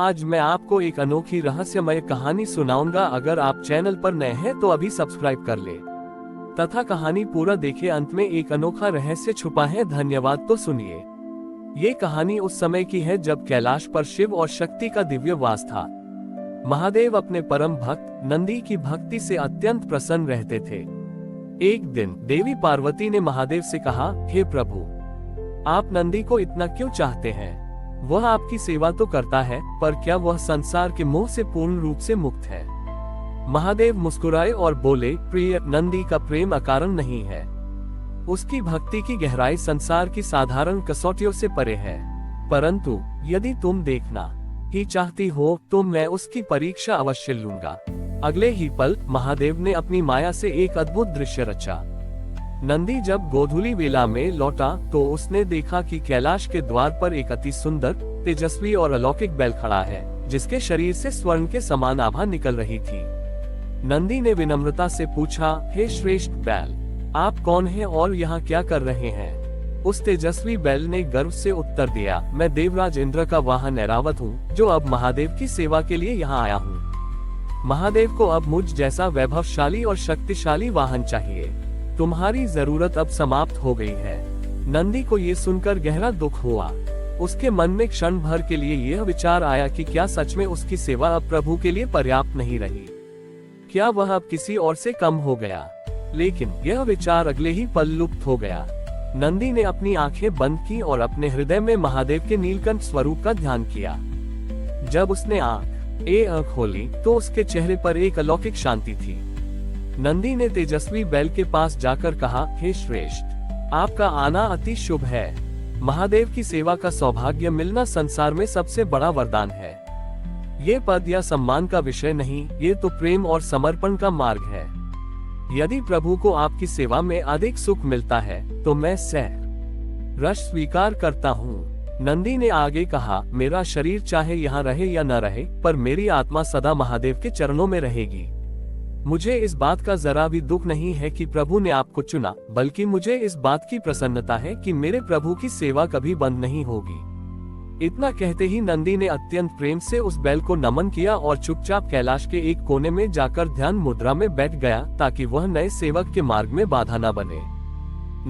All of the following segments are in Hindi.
आज मैं आपको एक अनोखी रहस्यमय कहानी सुनाऊंगा। अगर आप चैनल पर नए हैं तो अभी सब्सक्राइब कर ले तथा कहानी पूरा देखें। अंत में एक अनोखा रहस्य छुपा है। धन्यवाद। तो सुनिए, ये कहानी उस समय की है जब कैलाश पर शिव और शक्ति का दिव्य वास था। महादेव अपने परम भक्त नंदी की भक्ति से अत्यंत प्रसन्न रहते थे। एक दिन देवी पार्वती ने महादेव से कहा, हे प्रभु, आप नंदी को इतना क्यों चाहते हैं? वह आपकी सेवा तो करता है, पर क्या वह संसार के मोह से पूर्ण रूप से मुक्त है? महादेव मुस्कुराए और बोले, प्रिय, नंदी का प्रेम अकारण नहीं है। उसकी भक्ति की गहराई संसार की साधारण कसौटियों से परे है। परंतु यदि तुम देखना ही चाहती हो तो मैं उसकी परीक्षा अवश्य लूंगा। अगले ही पल महादेव ने अपनी माया से एक अद्भुत दृश्य रचा। नंदी जब गोधूली वेला में लौटा तो उसने देखा कि कैलाश के द्वार पर एक अति सुंदर, तेजस्वी और अलौकिक बैल खड़ा है, जिसके शरीर से स्वर्ण के समान आभा निकल रही थी। नंदी ने विनम्रता से पूछा, हे श्रेष्ठ बैल, आप कौन हैं और यहाँ क्या कर रहे हैं? उस तेजस्वी बैल ने गर्व से उत्तर दिया, मैं देवराज इंद्र का वाहन ऐरावत हूँ, जो अब महादेव की सेवा के लिए यहाँ आया हूँ। महादेव को अब मुझ जैसा वैभवशाली और शक्तिशाली वाहन चाहिए। तुम्हारी जरूरत अब समाप्त हो गई है। नंदी को ये सुनकर गहरा दुख हुआ। उसके मन में क्षण भर के लिए यह विचार आया कि क्या सच में उसकी सेवा अब प्रभु के लिए पर्याप्त नहीं रही? क्या वह अब किसी और से कम हो गया? लेकिन यह विचार अगले ही पल लुप्त हो गया। नंदी ने अपनी आंखें बंद की और अपने हृदय में महादेव के नीलकंठ स्वरूप का ध्यान किया। जब उसने आंख खोली तो उसके चेहरे पर एक अलौकिक शांति थी। नंदी ने तेजस्वी बैल के पास जाकर कहा, हे श्रेष्ठ, आपका आना अति शुभ है। महादेव की सेवा का सौभाग्य मिलना संसार में सबसे बड़ा वरदान है। ये पद या सम्मान का विषय नहीं, ये तो प्रेम और समर्पण का मार्ग है। यदि प्रभु को आपकी सेवा में अधिक सुख मिलता है तो मैं रस स्वीकार करता हूँ। नंदी ने आगे कहा, मेरा शरीर चाहे यहाँ रहे या न रहे, पर मेरी आत्मा सदा महादेव के चरणों में रहेगी। मुझे इस बात का जरा भी दुख नहीं है कि प्रभु ने आपको चुना, बल्कि मुझे इस बात की प्रसन्नता है कि मेरे प्रभु की सेवा कभी बंद नहीं होगी। इतना कहते ही नंदी ने अत्यंत प्रेम से उस बैल को नमन किया और चुपचाप कैलाश के एक कोने में जाकर ध्यान मुद्रा में बैठ गया, ताकि वह नए सेवक के मार्ग में बाधा न बने।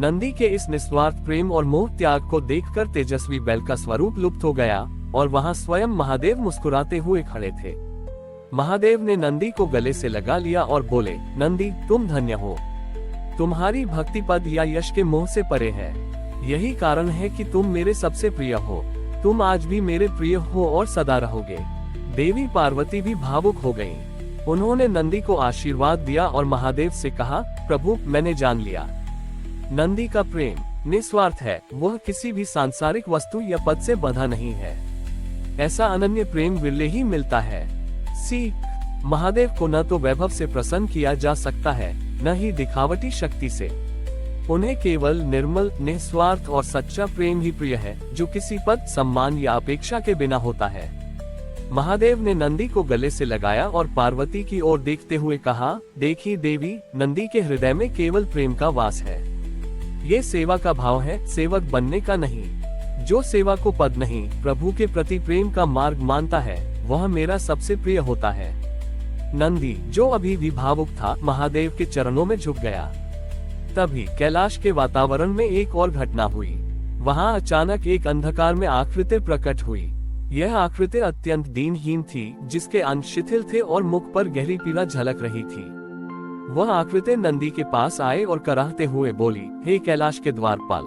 नंदी के इस निस्वार्थ प्रेम और मोह त्याग को देखकर तेजस्वी बैल का स्वरूप लुप्त हो गया और वहां स्वयं महादेव मुस्कुराते हुए खड़े थे। महादेव ने नंदी को गले से लगा लिया और बोले, नंदी, तुम धन्य हो। तुम्हारी भक्ति पद या यश के मोह से परे है। यही कारण है कि तुम मेरे सबसे प्रिय हो। तुम आज भी मेरे प्रिय हो और सदा रहोगे। देवी पार्वती भी भावुक हो गईं। उन्होंने नंदी को आशीर्वाद दिया और महादेव से कहा, प्रभु, मैंने जान लिया। नंदी का प्रेम निस्वार्थ है। वह किसी भी सांसारिक वस्तु या पद से बंधा नहीं है। ऐसा अनन्य प्रेम विरले ही मिलता है। महादेव को न तो वैभव से प्रसन्न किया जा सकता है, न ही दिखावटी शक्ति से। उन्हें केवल निर्मल, निस्वार्थ और सच्चा प्रेम ही प्रिय है, जो किसी पद, सम्मान या अपेक्षा के बिना होता है। महादेव ने नंदी को गले से लगाया और पार्वती की ओर देखते हुए कहा, देखिए देवी, नंदी के हृदय में केवल प्रेम का वास है। ये सेवा का भाव है, सेवक बनने का नहीं। जो सेवा को पद नहीं, प्रभु के प्रति प्रेम का मार्ग मानता है, वह मेरा सबसे प्रिय होता है। नंदी, जो अभी भी भावुक था, महादेव के चरणों में झुक गया। तभी कैलाश के वातावरण में एक और घटना हुई। वहां अचानक एक अंधकार में आकृति प्रकट हुई। यह आकृति अत्यंत दीनहीन थी, जिसके अंग शिथिल थे और मुख पर गहरी पीड़ा झलक रही थी। वह आकृति नंदी के पास आए और कराहते हुए बोली, हे कैलाश के द्वारपाल,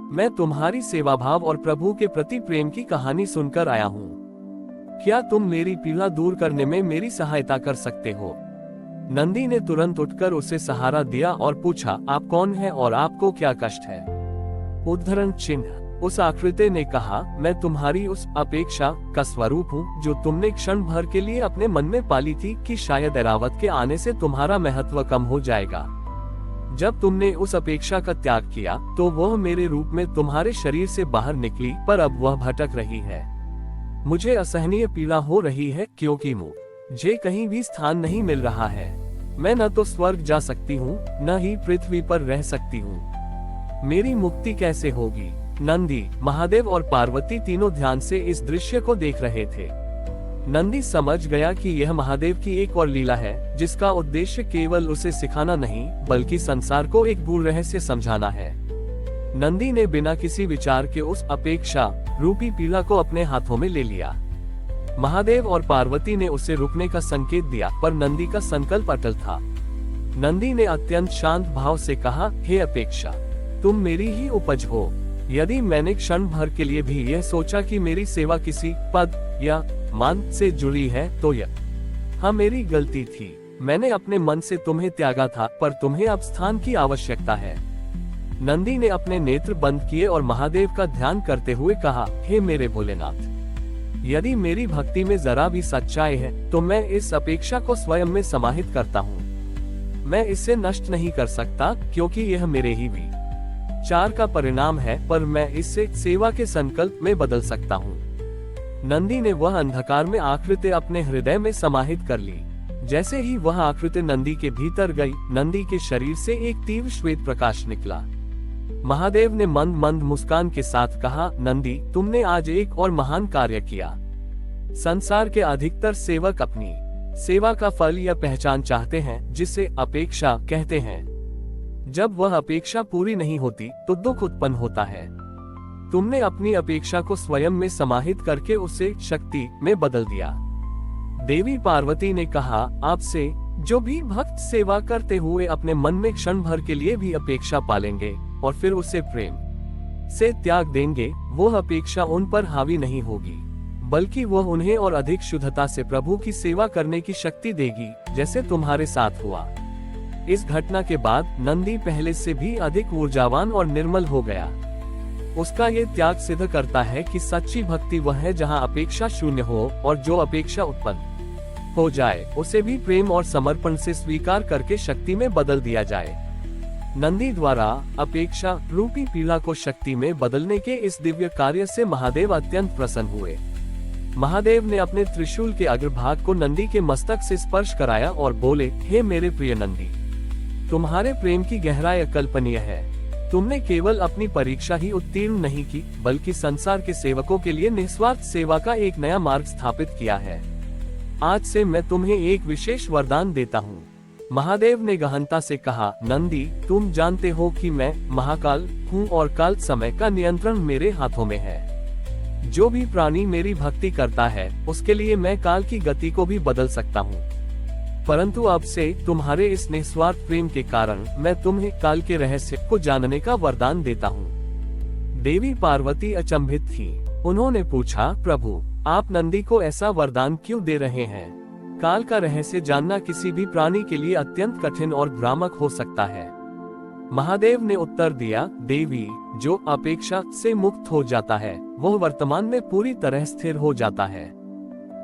मैं तुम्हारी सेवा भाव और प्रभु के प्रति प्रेम की कहानी सुनकर आया हूँ। क्या तुम मेरी पीड़ा दूर करने में मेरी सहायता कर सकते हो? नंदी ने तुरंत उठकर उसे सहारा दिया और पूछा, आप कौन हैं और आपको क्या कष्ट है? उद्धरण चिन्ह। उस आकृति ने कहा, मैं तुम्हारी उस अपेक्षा का स्वरूप हूँ जो तुमने क्षण भर के लिए अपने मन में पाली थी कि शायद ऐरावत के आने से तुम्हारा महत्व कम हो जाएगा। जब तुमने उस अपेक्षा का त्याग किया तो वह मेरे रूप में तुम्हारे शरीर से बाहर निकली, पर अब वह भटक रही है। मुझे असहनीय पीड़ा हो रही है, क्योंकि मुझे कहीं भी स्थान नहीं मिल रहा है। मैं न तो स्वर्ग जा सकती हूँ, न ही पृथ्वी पर रह सकती हूँ। मेरी मुक्ति कैसे होगी? नंदी, महादेव और पार्वती तीनों ध्यान से इस दृश्य को देख रहे थे। नंदी समझ गया कि यह महादेव की एक और लीला है, जिसका उद्देश्य केवल उसे सिखाना नहीं बल्कि संसार को एक गूढ़ रहस्य समझाना है। नंदी ने बिना किसी विचार के उस अपेक्षा रूपी पीला को अपने हाथों में ले लिया। महादेव और पार्वती ने उसे रुकने का संकेत दिया, पर नंदी का संकल्प अटल था। नंदी ने अत्यंत शांत भाव से कहा, हे अपेक्षा, तुम मेरी ही उपज हो। यदि मैंने क्षण भर के लिए भी यह सोचा कि मेरी सेवा किसी पद या मान से जुड़ी है तो यह मेरी गलती थी। मैंने अपने मन से तुम्हें त्यागा था, पर तुम्हें अब स्थान की आवश्यकता है। नंदी ने अपने नेत्र बंद किए और महादेव का ध्यान करते हुए कहा, हे मेरे भोलेनाथ, यदि मेरी भक्ति में जरा भी सच्चाई है तो मैं इस अपेक्षा को स्वयं में समाहित करता हूँ। मैं इसे नष्ट नहीं कर सकता, क्योंकि यह मेरे ही विचार का परिणाम है, पर मैं इससे सेवा के संकल्प में बदल सकता हूँ। नंदी ने वह अंधकार में आकृति अपने हृदय में समाहित कर ली। जैसे ही वह आकृति नंदी के भीतर गई, नंदी के शरीर से एक तीव्र श्वेत प्रकाश निकला। महादेव ने मंद मंद मुस्कान के साथ कहा, नंदी, तुमने आज एक और महान कार्य किया। संसार के अधिकतर सेवक अपनी सेवा का फल या पहचान चाहते हैं, जिसे अपेक्षा कहते हैं। जब वह अपेक्षा पूरी नहीं होती तो दुख उत्पन्न होता है। तुमने अपनी अपेक्षा को स्वयं में समाहित करके उसे शक्ति में बदल दिया। देवी पार्वती ने कहा, आपसे जो भी भक्त सेवा करते हुए अपने मन में क्षण भर के लिए भी अपेक्षा पालेंगे और फिर उसे प्रेम से त्याग देंगे, वह अपेक्षा उन पर हावी नहीं होगी, बल्कि वह उन्हें और अधिक शुद्धता से प्रभु की सेवा करने की शक्ति देगी, जैसे तुम्हारे साथ हुआ। इस घटना के बाद नंदी पहले से भी अधिक ऊर्जावान और निर्मल हो गया। उसका ये त्याग सिद्ध करता है कि सच्ची भक्ति वह है जहां अपेक्षा शून्य हो, और जो अपेक्षा उत्पन्न हो जाए उसे भी प्रेम और समर्पण से स्वीकार करके शक्ति में बदल दिया जाए। नंदी द्वारा अपेक्षा रूपी पीला को शक्ति में बदलने के इस दिव्य कार्य से महादेव अत्यंत प्रसन्न हुए। महादेव ने अपने त्रिशूल के अग्रभाग को नंदी के मस्तक से स्पर्श कराया और बोले, हे मेरे प्रिय नंदी, तुम्हारे प्रेम की गहराई अकल्पनीय है। तुमने केवल अपनी परीक्षा ही उत्तीर्ण नहीं की, बल्कि संसार के सेवकों के लिए निस्वार्थ सेवा का एक नया मार्ग स्थापित किया है। आज से मैं तुम्हें एक विशेष वरदान देता हूँ। महादेव ने गहनता से कहा, नंदी, तुम जानते हो कि मैं महाकाल हूँ और काल समय का नियंत्रण मेरे हाथों में है। जो भी प्राणी मेरी भक्ति करता है उसके लिए मैं काल की गति को भी बदल सकता हूँ, परंतु अब से तुम्हारे इस निस्वार्थ प्रेम के कारण मैं तुम्हें काल के रहस्य को जानने का वरदान देता हूँ। देवी पार्वती अचंभित थी। उन्होंने पूछा, प्रभु, आप नंदी को ऐसा वरदान क्यों दे रहे हैं? काल का रहस्य जानना किसी भी प्राणी के लिए अत्यंत कठिन और भ्रामक हो सकता है। महादेव ने उत्तर दिया, देवी, जो अपेक्षा से मुक्त हो जाता है वह वर्तमान में पूरी तरह स्थिर हो जाता है।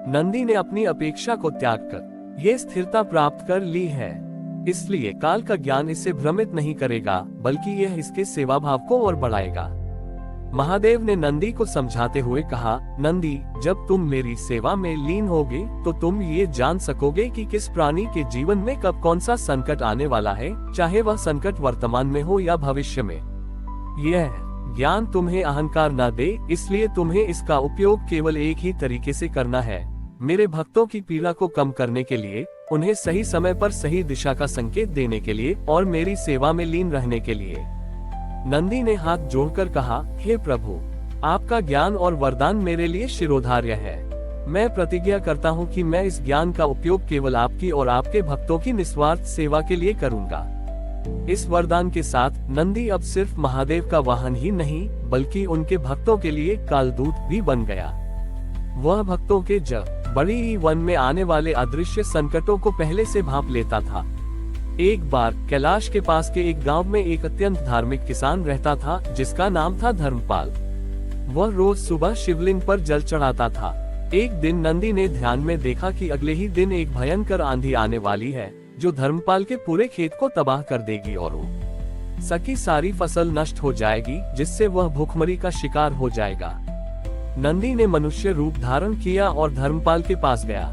नंदी ने अपनी अपेक्षा को त्याग कर ये स्थिरता प्राप्त कर ली है, इसलिए काल का ज्ञान इसे भ्रमित नहीं करेगा, बल्कि यह इसके सेवा भाव को और बढ़ाएगा। महादेव ने नंदी को समझाते हुए कहा, नंदी, जब तुम मेरी सेवा में लीन होगे तो तुम ये जान सकोगे कि किस प्राणी के जीवन में कब कौन सा संकट आने वाला है, चाहे वह संकट वर्तमान में हो या भविष्य में। यह ज्ञान तुम्हें अहंकार न दे, इसलिए तुम्हें इसका उपयोग केवल एक ही तरीके से करना है, मेरे भक्तों की पीड़ा को कम करने के लिए, उन्हें सही समय पर सही दिशा का संकेत देने के लिए और मेरी सेवा में लीन रहने के लिए। नंदी ने हाथ जोड़कर कहा, हे प्रभु, आपका ज्ञान और वरदान मेरे लिए शिरोधार्य है। मैं प्रतिज्ञा करता हूँ कि मैं इस ज्ञान का उपयोग केवल आपकी और आपके भक्तों की निस्वार्थ सेवा के लिए करूँगा। इस वरदान के साथ नंदी अब सिर्फ महादेव का वाहन ही नहीं, बल्कि उनके भक्तों के लिए कालदूत भी बन गया। वह भक्तों के बड़ी ही वन में आने वाले अदृश्य संकटों को पहले से भांप लेता था। एक बार कैलाश के पास के एक गांव में एक अत्यंत धार्मिक किसान रहता था, जिसका नाम था धर्मपाल। वह रोज सुबह शिवलिंग पर जल चढ़ाता था। एक दिन नंदी ने ध्यान में देखा कि अगले ही दिन एक भयंकर आंधी आने वाली है, जो धर्मपाल के पूरे खेत को तबाह कर देगी और उसकी सारी फसल नष्ट हो जाएगी, जिससे वह भूखमरी का शिकार हो जाएगा। नंदी ने मनुष्य रूप धारण किया और धर्मपाल के पास गया।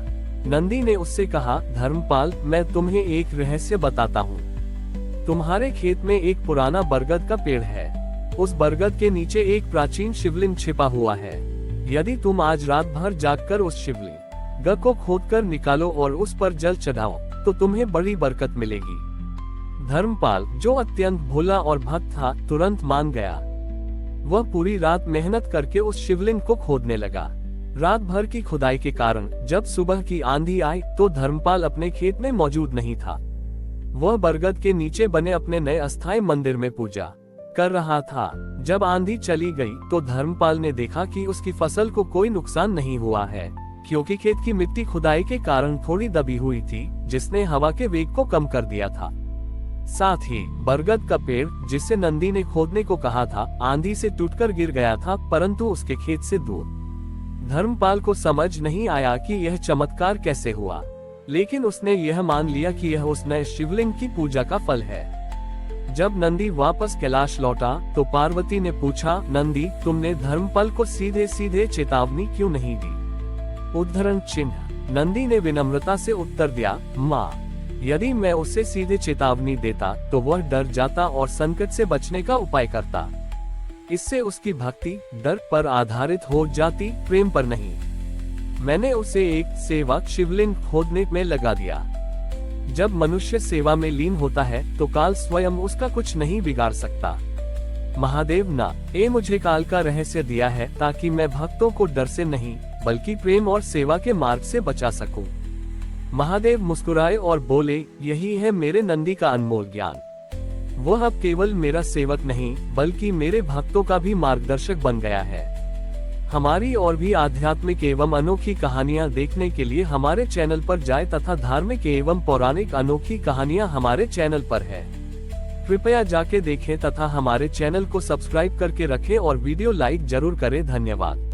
नंदी ने उससे कहा, धर्मपाल, मैं तुम्हें एक रहस्य बताता हूँ। तुम्हारे खेत में एक पुराना बरगद का पेड़ है। उस बरगद के नीचे एक प्राचीन शिवलिंग छिपा हुआ है। यदि तुम आज रात भर जागकर उस शिवलिंग ग को खोदकर निकालो और उस पर जल चढ़ाओ तो तुम्हें बड़ी बरकत मिलेगी। धर्मपाल, जो अत्यंत भोला और भक्त था, तुरंत मान गया। वह पूरी रात मेहनत करके उस शिवलिंग को खोदने लगा। रात भर की खुदाई के कारण जब सुबह की आंधी आई तो धर्मपाल अपने खेत में मौजूद नहीं था। वह बरगद के नीचे बने अपने नए अस्थायी मंदिर में पूजा कर रहा था। जब आंधी चली गई तो धर्मपाल ने देखा कि उसकी फसल को कोई नुकसान नहीं हुआ है, क्योंकि खेत की मिट्टी खुदाई के कारण थोड़ी दबी हुई थी, जिसने हवा के वेग को कम कर दिया था। साथ ही बरगद का पेड़, जिसे नंदी ने खोदने को कहा था, आंधी से टूटकर गिर गया था, परंतु उसके खेत से दूर। धर्मपाल को समझ नहीं आया कि यह चमत्कार कैसे हुआ, लेकिन उसने यह मान लिया कि यह उस नए शिवलिंग की पूजा का फल है। जब नंदी वापस कैलाश लौटा तो पार्वती ने पूछा, नंदी, तुमने धर्मपाल को सीधे सीधे चेतावनी क्यों नहीं दी? उद्धरण चिन्ह। नंदी ने विनम्रता से उत्तर दिया, माँ, यदि मैं उसे सीधे चेतावनी देता तो वह डर जाता और संकट से बचने का उपाय करता। इससे उसकी भक्ति डर पर आधारित हो जाती, प्रेम पर नहीं। मैंने उसे एक सेवक शिवलिंग खोदने में लगा दिया। जब मनुष्य सेवा में लीन होता है तो काल स्वयं उसका कुछ नहीं बिगाड़ सकता। महादेव ने मुझे काल का रहस्य दिया है ताकि मैं भक्तों को डर से नहीं बल्कि प्रेम और सेवा के मार्ग से बचा सकूं। महादेव मुस्कुराए और बोले, यही है मेरे नंदी का अनमोल ज्ञान। वह अब केवल मेरा सेवक नहीं बल्कि मेरे भक्तों का भी मार्गदर्शक बन गया है। हमारी और भी आध्यात्मिक एवं अनोखी कहानियां देखने के लिए हमारे चैनल पर जाएं तथा धार्मिक एवं पौराणिक अनोखी कहानियां हमारे चैनल पर है। कृपया जाके देखें तथा हमारे चैनल को सब्सक्राइब करके रखें और वीडियो लाइक जरूर करें। धन्यवाद।